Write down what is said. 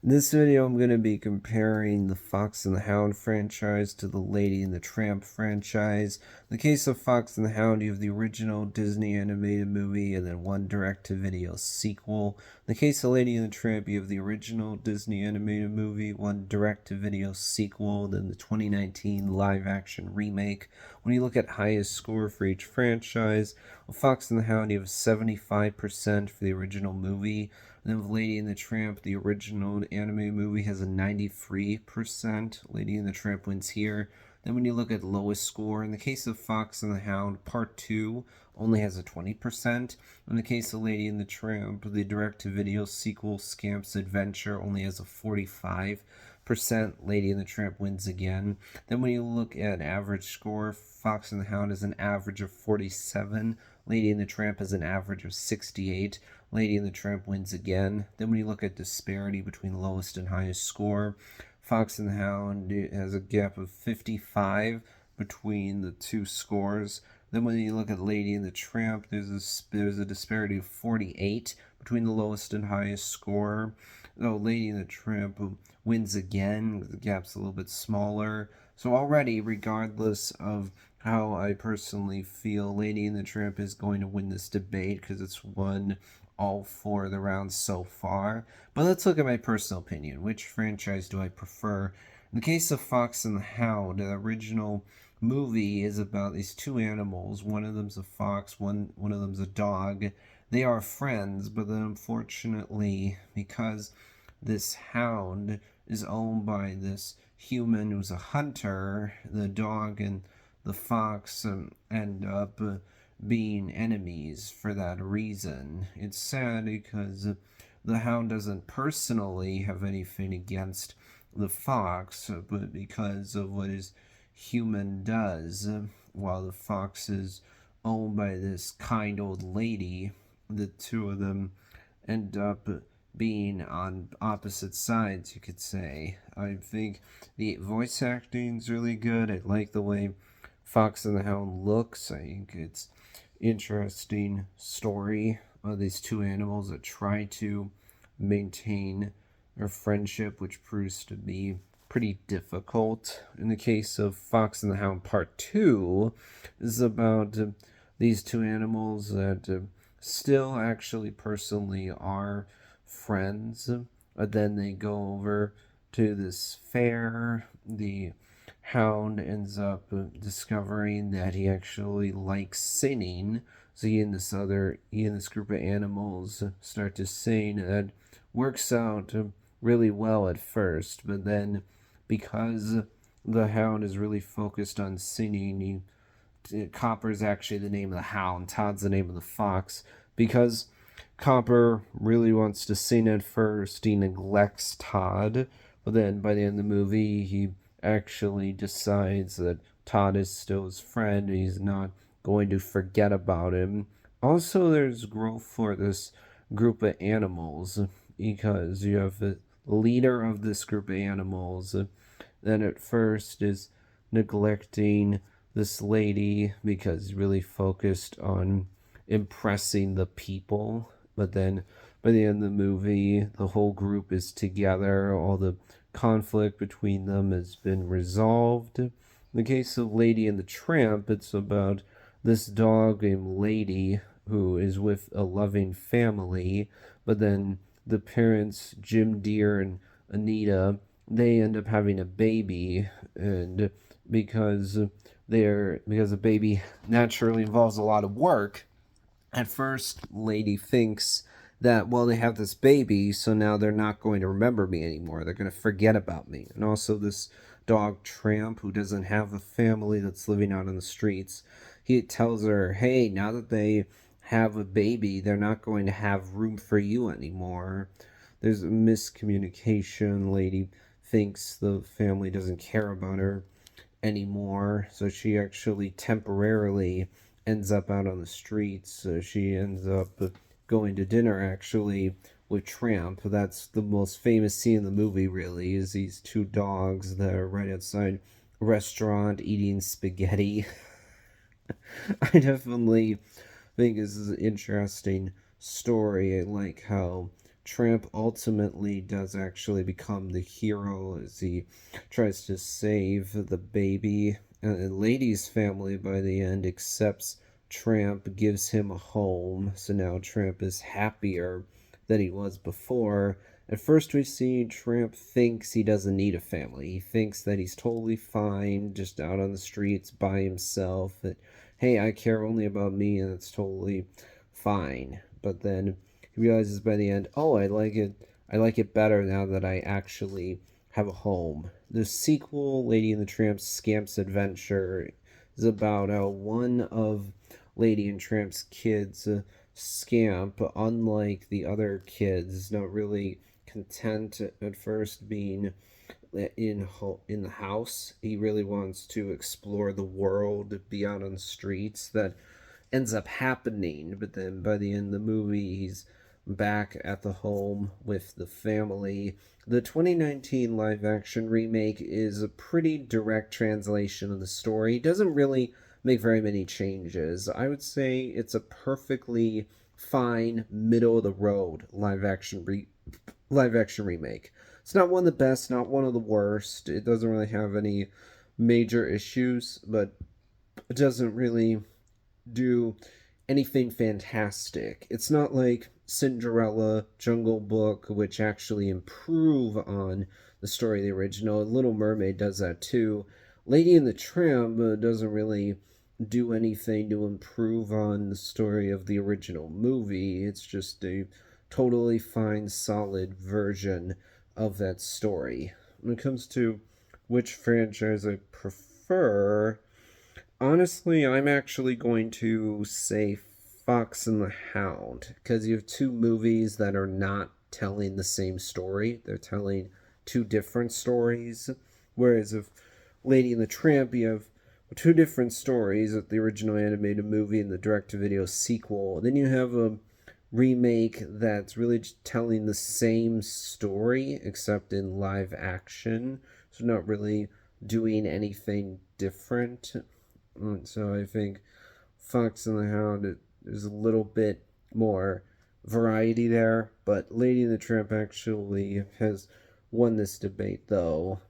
In this video, I'm going to be comparing the Fox and the Hound franchise to the Lady and the Tramp franchise. In the case of Fox and the Hound, you have the original Disney animated movie and then one direct-to-video sequel. In the case of Lady and the Tramp, you have the original Disney animated movie, one direct-to-video sequel, then the 2019 live-action remake. When you look at highest score for each franchise, with Fox and the Hound, you have 75% for the original movie. And then with Lady and the Tramp, the original anime movie has a 93%. Lady and the Tramp wins here. Then when you look at lowest score, in the case of Fox and the Hound, Part 2 only has a 20%. In the case of Lady and the Tramp, the direct-to-video sequel, Scamp's Adventure, only has a 45%. Lady and the Tramp wins again. Then when you look at average score, Fox and the Hound has an average of 47. Lady and the Tramp has an average of 68. Lady and the Tramp wins again. Then when you look at disparity between lowest and highest score, Fox and the Hound has a gap of 55 between the two scores. Then when you look at Lady and the Tramp, there's a disparity of 48 between the lowest and highest score. Though Lady and the Tramp wins again, the gap's a little bit smaller. So already, regardless of how I personally feel, Lady and the Tramp is going to win this debate because it's won all four of the rounds so far. But let's look at my personal opinion. Which franchise do I prefer? In the case of Fox and the Hound, the original movie is about these two animals. One of them's a fox, one of them's a dog. They are friends, but then unfortunately, because this hound is owned by this human who's a hunter, the dog and the fox end up being enemies for that reason. It's sad because the hound doesn't personally have anything against the fox, but because of what his human does, while the fox is owned by this kind old lady, the two of them end up being on opposite sides, you could say. I think the voice acting is really good. I like the way Fox and the Hound looks. I think it's interesting story of these two animals that try to maintain their friendship, which proves to be pretty difficult. In the case of Fox and the Hound Part 2, is about these two animals that still actually personally are friends, but then they go over to this fair. The hound ends up discovering that he actually likes singing. So he and this group of animals start to sing. That works out really well at first, but then because the hound is really focused on singing, Copper's actually the name of the hound, Todd's the name of the fox. Because Copper really wants to sing at first, he neglects Todd, but then by the end of the movie, he actually decides that Todd is still his friend and he's not going to forget about him. Also, there's growth for this group of animals because you have the leader of this group of animals that at first is neglecting this lady because he's really focused on impressing the people, but then by the end of the movie, the whole group is together. All the conflict between them has been resolved. In the case of Lady and the Tramp, it's about this dog named Lady who is with a loving family, but then the parents, Jim Deere and Anita, they end up having a baby, and because a baby naturally involves a lot of work, at first Lady thinks that, well, they have this baby, so now they're not going to remember me anymore. They're going to forget about me. And also this dog Tramp, who doesn't have a family that's living out on the streets, he tells her, hey, now that they have a baby, they're not going to have room for you anymore. There's a miscommunication. Lady thinks the family doesn't care about her anymore, so she actually temporarily ends up out on the streets. So she ends up going to dinner actually with Tramp. That's the most famous scene in the movie, really, is these two dogs that are right outside a restaurant eating spaghetti. I definitely think this is an interesting story. I like how Tramp ultimately does actually become the hero as he tries to save the baby. And Lady's family by the end accepts Tramp, gives him a home. So now Tramp is happier than he was before. At first, we see Tramp thinks he doesn't need a family. He thinks that he's totally fine just out on the streets by himself. That, hey, I care only about me and it's totally fine. But then he realizes by the end, oh, I like it. I like it better now that I actually have a home. The sequel, Lady and the Tramp's Scamp's Adventure, is about how one of Lady and Tramp's kids, Scamp, unlike the other kids, is not really content at first being in the house. He really wants to explore the world, be out on the streets. That ends up happening, but then by the end of the movie, he's back at the home with the family. The 2019 live action remake is a pretty direct translation of the story. It doesn't really make very many changes. I would say it's a perfectly fine middle of the road live action remake. It's not one of the best, not one of the worst. It doesn't really have any major issues, but it doesn't really do anything fantastic. It's not like Cinderella, Jungle Book, which actually improve on the story of the original. Little Mermaid does that too. Lady and the Tramp doesn't really do anything to improve on the story of the original movie. It's just a totally fine, solid version of that story. When it comes to which franchise I prefer, honestly, I'm actually going to say Fox and the Hound because you have two movies that are not telling the same story. They're telling two different stories. Whereas if Lady and the Tramp, you have two different stories of the original animated movie and the direct to video sequel. Then you have a remake that's really just telling the same story except in live action. So not really doing anything different. So I think Fox and the Hound, there's a little bit more variety there, but Lady and the Tramp actually has won this debate, though.